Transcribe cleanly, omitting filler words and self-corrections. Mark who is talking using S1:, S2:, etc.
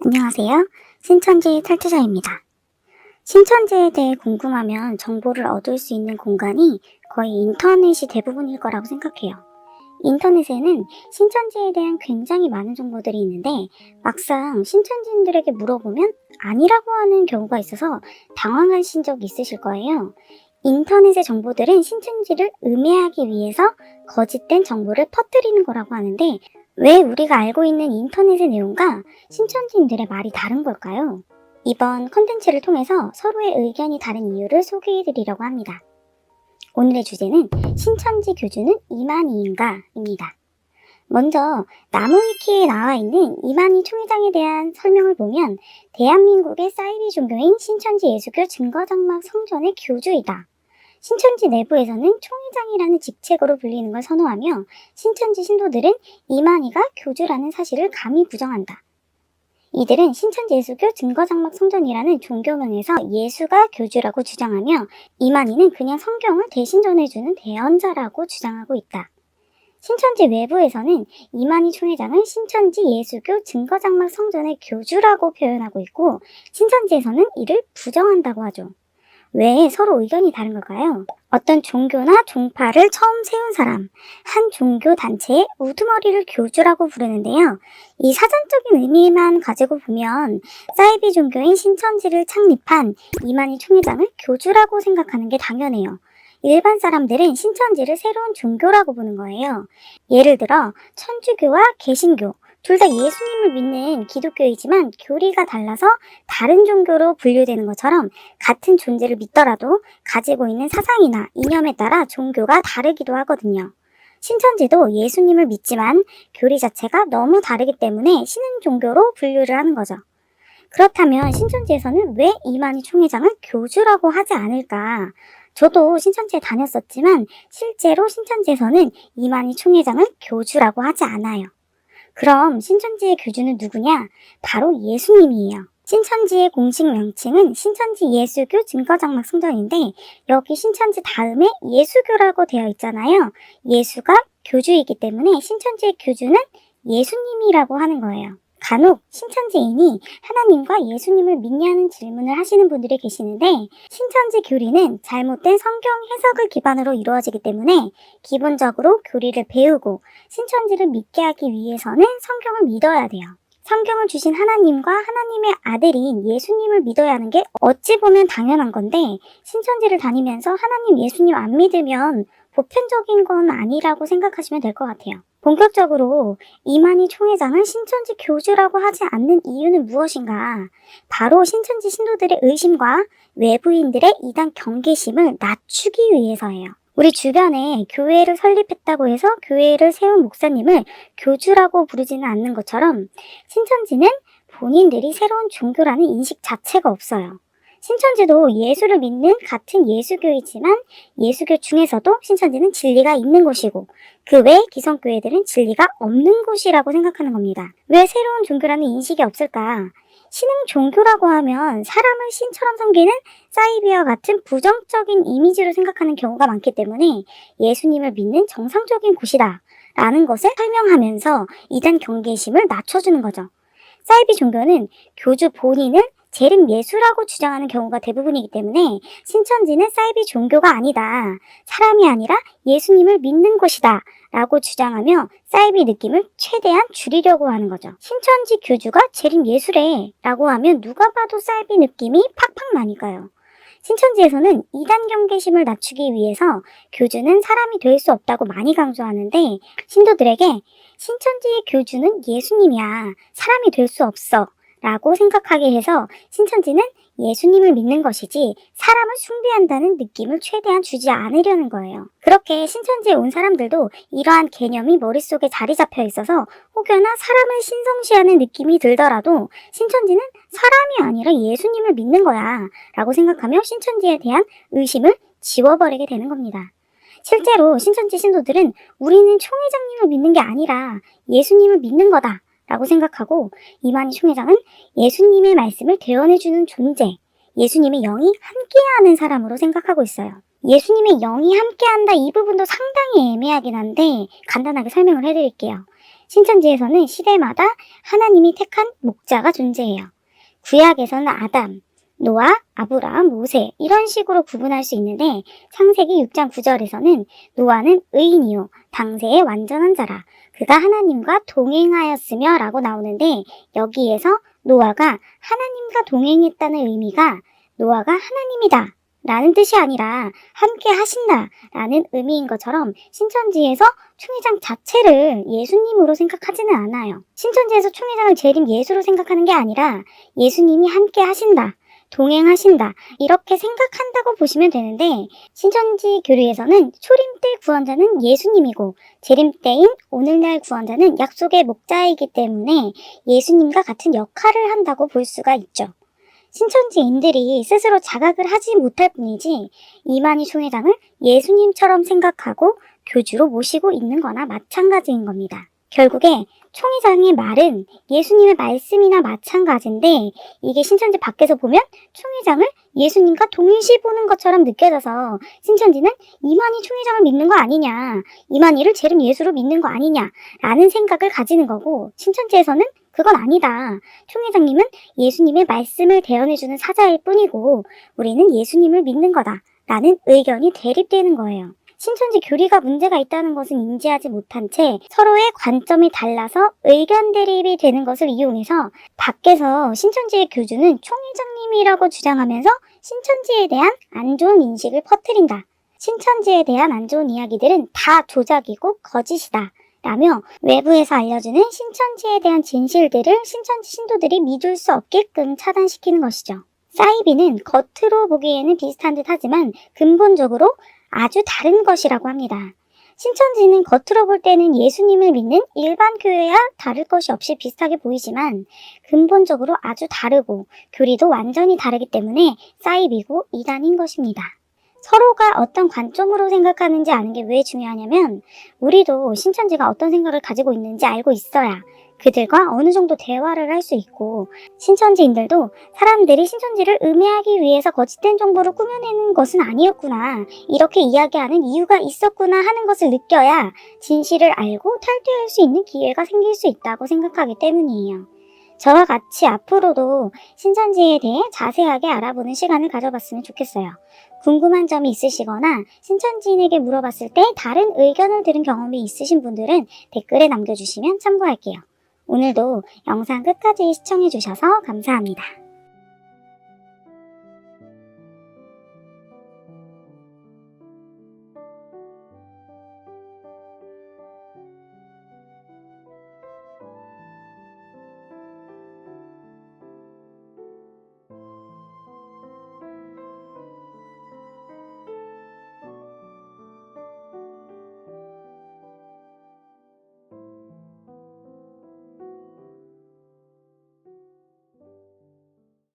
S1: 안녕하세요. 신천지 탈퇴자입니다. 신천지에 대해 궁금하면 정보를 얻을 수 있는 공간이 거의 인터넷이 대부분일 거라고 생각해요. 인터넷에는 신천지에 대한 굉장히 많은 정보들이 있는데 막상 신천지인들에게 물어보면 아니라고 하는 경우가 있어서 당황하신 적 있으실 거예요. 인터넷의 정보들은 신천지를 음해하기 위해서 거짓된 정보를 퍼뜨리는 거라고 하는데 왜 우리가 알고 있는 인터넷의 내용과 신천지인들의 말이 다른 걸까요? 이번 컨텐츠를 통해서 서로의 의견이 다른 이유를 소개해드리려고 합니다. 오늘의 주제는 신천지 교주는 이만희인가입니다. 먼저 나무위키에 나와 있는 이만희 총회장에 대한 설명을 보면 대한민국의 사이비 종교인 신천지 예수교 증거장막 성전의 교주이다. 신천지 내부에서는 총회장이라는 직책으로 불리는 걸 선호하며 신천지 신도들은 이만희가 교주라는 사실을 감히 부정한다. 이들은 신천지 예수교 증거장막 성전이라는 종교명에서 예수가 교주라고 주장하며 이만희는 그냥 성경을 대신 전해주는 대언자라고 주장하고 있다. 신천지 외부에서는 이만희 총회장을 신천지 예수교 증거장막 성전의 교주라고 표현하고 있고 신천지에서는 이를 부정한다고 하죠. 왜 서로 의견이 다른 걸까요? 어떤 종교나 종파를 처음 세운 사람, 한 종교 단체의 우두머리를 교주라고 부르는데요. 이 사전적인 의미만 가지고 보면 사이비 종교인 신천지를 창립한 이만희 총회장을 교주라고 생각하는 게 당연해요. 일반 사람들은 신천지를 새로운 종교라고 보는 거예요. 예를 들어 천주교와 개신교, 둘 다 예수님을 믿는 기독교이지만 교리가 달라서 다른 종교로 분류되는 것처럼 같은 존재를 믿더라도 가지고 있는 사상이나 이념에 따라 종교가 다르기도 하거든요. 신천지도 예수님을 믿지만 교리 자체가 너무 다르기 때문에 신흥 종교로 분류를 하는 거죠. 그렇다면 신천지에서는 왜 이만희 총회장을 교주라고 하지 않을까? 저도 신천지에 다녔었지만 실제로 신천지에서는 이만희 총회장을 교주라고 하지 않아요. 그럼 신천지의 교주는 누구냐? 바로 예수님이에요. 신천지의 공식 명칭은 신천지 예수교 증거장막 성전인데 여기 신천지 다음에 예수교라고 되어 있잖아요. 예수가 교주이기 때문에 신천지의 교주는 예수님이라고 하는 거예요. 간혹 신천지인이 하나님과 예수님을 믿냐는 질문을 하시는 분들이 계시는데 신천지 교리는 잘못된 성경 해석을 기반으로 이루어지기 때문에 기본적으로 교리를 배우고 신천지를 믿게 하기 위해서는 성경을 믿어야 돼요. 성경을 주신 하나님과 하나님의 아들인 예수님을 믿어야 하는 게 어찌 보면 당연한 건데 신천지를 다니면서 하나님 예수님 안 믿으면 보편적인 건 아니라고 생각하시면 될 것 같아요. 본격적으로 이만희 총회장을 신천지 교주라고 하지 않는 이유는 무엇인가? 바로 신천지 신도들의 의심과 외부인들의 이단 경계심을 낮추기 위해서예요. 우리 주변에 교회를 설립했다고 해서 교회를 세운 목사님을 교주라고 부르지는 않는 것처럼 신천지는 본인들이 새로운 종교라는 인식 자체가 없어요. 신천지도 예수를 믿는 같은 예수교이지만 예수교 중에서도 신천지는 진리가 있는 곳이고 그 외 기성교회들은 진리가 없는 곳이라고 생각하는 겁니다. 왜 새로운 종교라는 인식이 없을까? 신흥 종교라고 하면 사람을 신처럼 섬기는 사이비와 같은 부정적인 이미지로 생각하는 경우가 많기 때문에 예수님을 믿는 정상적인 곳이다 라는 것을 설명하면서 이단 경계심을 낮춰주는 거죠. 사이비 종교는 교주 본인을 재림 예수라고 주장하는 경우가 대부분이기 때문에 신천지는 사이비 종교가 아니다. 사람이 아니라 예수님을 믿는 곳이다. 라고 주장하며 사이비 느낌을 최대한 줄이려고 하는 거죠. 신천지 교주가 재림 예수래 라고 하면 누가 봐도 사이비 느낌이 팍팍 나니까요. 신천지에서는 이단 경계심을 낮추기 위해서 교주는 사람이 될 수 없다고 많이 강조하는데 신도들에게 신천지의 교주는 예수님이야. 사람이 될 수 없어. 라고 생각하게 해서 신천지는 예수님을 믿는 것이지 사람을 숭배한다는 느낌을 최대한 주지 않으려는 거예요. 그렇게 신천지에 온 사람들도 이러한 개념이 머릿속에 자리 잡혀 있어서 혹여나 사람을 신성시하는 느낌이 들더라도 신천지는 사람이 아니라 예수님을 믿는 거야 라고 생각하며 신천지에 대한 의심을 지워버리게 되는 겁니다. 실제로 신천지 신도들은 우리는 총회장님을 믿는 게 아니라 예수님을 믿는 거다 라고 생각하고 이만희 총회장은 예수님의 말씀을 대언해주는 존재, 예수님의 영이 함께하는 사람으로 생각하고 있어요. 예수님의 영이 함께한다 이 부분도 상당히 애매하긴 한데 간단하게 설명을 해드릴게요. 신천지에서는 시대마다 하나님이 택한 목자가 존재해요. 구약에서는 아담, 노아, 아브라함, 모세 이런 식으로 구분할 수 있는데 창세기 6장 9절에서는 노아는 의인이요 당세의 완전한 자라 그가 하나님과 동행하였으며 라고 나오는데 여기에서 노아가 하나님과 동행했다는 의미가 노아가 하나님이다 라는 뜻이 아니라 함께 하신다 라는 의미인 것처럼 신천지에서 총회장 자체를 예수님으로 생각하지는 않아요. 신천지에서 총회장을 재림 예수로 생각하는 게 아니라 예수님이 함께 하신다, 동행하신다 이렇게 생각한다고 보시면 되는데 신천지 교리에서는 초림 때 구원자는 예수님이고 재림 때인 오늘날 구원자는 약속의 목자이기 때문에 예수님과 같은 역할을 한다고 볼 수가 있죠. 신천지인들이 스스로 자각을 하지 못할 뿐이지 이만희 총회장을 예수님처럼 생각하고 교주로 모시고 있는 거나 마찬가지인 겁니다. 결국에 총회장의 말은 예수님의 말씀이나 마찬가지인데 이게 신천지 밖에서 보면 총회장을 예수님과 동일시 보는 것처럼 느껴져서 신천지는 이만희 총회장을 믿는 거 아니냐, 이만희를 재림 예수로 믿는 거 아니냐 라는 생각을 가지는 거고 신천지에서는 그건 아니다. 총회장님은 예수님의 말씀을 대언해주는 사자일 뿐이고 우리는 예수님을 믿는 거다 라는 의견이 대립되는 거예요. 신천지 교리가 문제가 있다는 것은 인지하지 못한 채 서로의 관점이 달라서 의견 대립이 되는 것을 이용해서 밖에서 신천지의 교주는 총회장님이라고 주장하면서 신천지에 대한 안 좋은 인식을 퍼뜨린다. 신천지에 대한 안 좋은 이야기들은 다 조작이고 거짓이다. 라며 외부에서 알려주는 신천지에 대한 진실들을 신천지 신도들이 믿을 수 없게끔 차단시키는 것이죠. 사이비는 겉으로 보기에는 비슷한 듯 하지만 근본적으로 아주 다른 것이라고 합니다. 신천지는 겉으로 볼 때는 예수님을 믿는 일반 교회와 다를 것이 없이 비슷하게 보이지만 근본적으로 아주 다르고 교리도 완전히 다르기 때문에 사이비고 이단인 것입니다. 서로가 어떤 관점으로 생각하는지 아는 게 왜 중요하냐면 우리도 신천지가 어떤 생각을 가지고 있는지 알고 있어야 그들과 어느 정도 대화를 할 수 있고 신천지인들도 사람들이 신천지를 음해하기 위해서 거짓된 정보를 꾸며내는 것은 아니었구나 이렇게 이야기하는 이유가 있었구나 하는 것을 느껴야 진실을 알고 탈퇴할 수 있는 기회가 생길 수 있다고 생각하기 때문이에요. 저와 같이 앞으로도 신천지에 대해 자세하게 알아보는 시간을 가져봤으면 좋겠어요. 궁금한 점이 있으시거나 신천지인에게 물어봤을 때 다른 의견을 들은 경험이 있으신 분들은 댓글에 남겨주시면 참고할게요. 오늘도 영상 끝까지 시청해주셔서 감사합니다.